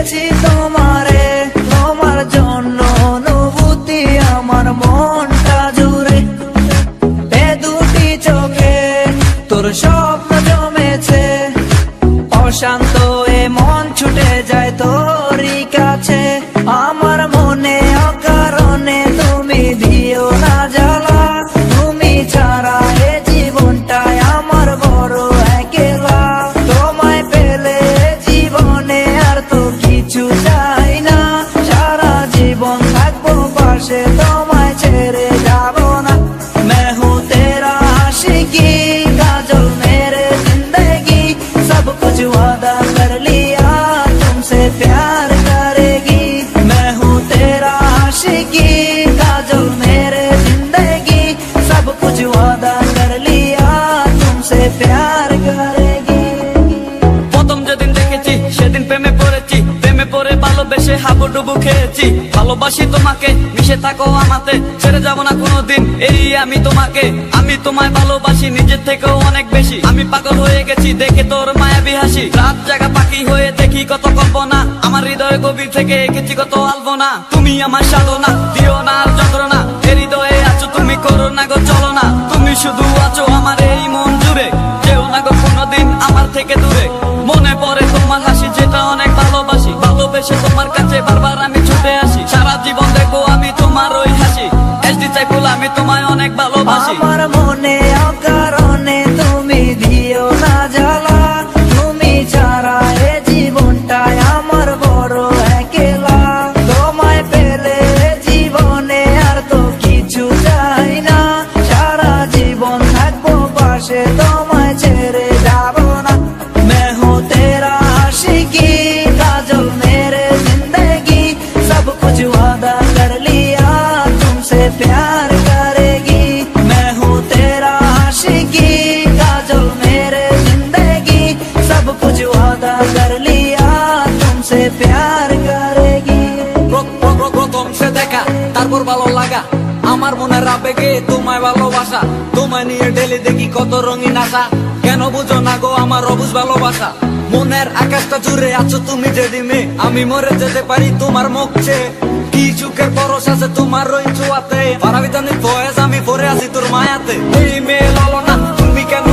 পেয়েছি তোমারে, তোমার জন্য অনুভূতি আমার মনটা জুড়ে। এ দুটি চোখে তোর স্বপ্ন জমেছে, অশান্ত এ মন ছুটে যায় তোরই কাছে। আমার মনে অকারণে তুমি দিও না জ্বালা, তুমি ছাড়া এ জীবনটাই আমার বড় একলা। তোমায় পেলে জীবনে আর তো কিছু চাই না, সারা জীবন থাকবো পাশে, তোমায় ছেড়ে যাব না। मैं हूँ तेरा आशिकी, काजल मेरे जिंदगी, सब कुछ वादा कर लिया तुमसे प्यार करेगी। मैं हूँ तेरा आशिकी, काजल मेरे जिंदगी, सब कुछ वादा कर लिया तुमसे प्यार करेगी। প্রথম যেদিন দেখেছি সেদিন প্রেমে পড়েছি, প্রেমে পড়ে ভালোবেসে হাবুডুবু খেয়েছি। ভালোবাসি তোমাকে, মিশে থাকো আমাতে, ছেড়ে যাব না কোনোদিন এই আমি তোমাকে। আমি তোমায় ভালোবাসি নিজের থেকেও অনেক বেশি, আমি পাগল হয়ে গেছি দেখে তোর মায়াবী হাসি। রাত জাগা পাখি হয়ে দেখি কত কল্পনা, আমার হৃদয় গভীর থেকে এঁকেছি কত আলপনা। তুমি আমার সাধনা, দিও না আর যন্ত্রণা, এ হৃদয়ে আছো তুমি, করো না গো চলো না। তুমি শুধু আছো আমার এই মন জুড়ে, কেউ না গো কোনোদিন আমার থেকে দূরে। মনে পড়ে তোমার হাসি যেটা অনেক ভালোবাসি, ভালোবেসে তোমার কাছে বারবার আমি ছুটে আসি। সারা জীবন দেখো আমি তোমার ওই হাসি, এসডি চাইফুল আমি তোমায় অনেক ভালোবাসি। আমার মনে অকারণে তুমি দিও না জ্বালা, তুমি ছাড়া এ জীবনটাই আমার বড় একলা। তোমায় পেলে জীবনে আর তো কিছু চাই না, সারা জীবন থাকবো পাশে, তোমায় ছেড়ে যাব না। मैं हूँ तेरा आशिकी, काजल मेरे जिंदगी, सब कुछ वादा कर लिया तुमसे प्यार करेगी। मैं हूँ तेरा आशिकी, काजल मेरे जिंदगी, सब कुछ वादा कर लिया तुमसे प्यार करेगी। প্রথম সে দেখা তারপর ভালো লাগা, আমার মনের আবেগে তোমায় ভালোবাসা। তোমায় নিয়ে ডেলি দেখি কত রঙিন আশা, কেন বুঝো না গো আমার অবুঝ ভালোবাসা। মনের আকাশটা জুড়ে আছো তুমি যেদিনে, আমি মরে যেতে পারি তোমার মুখ চেয়ে। কি সুখের পরশ আছে তোমার ওই ছোঁয়াতে, পারাবিতানি ফয়েজ আমি পরে আছি তোর মায়াতে। এই মেয়ে লালনা তুমি কেন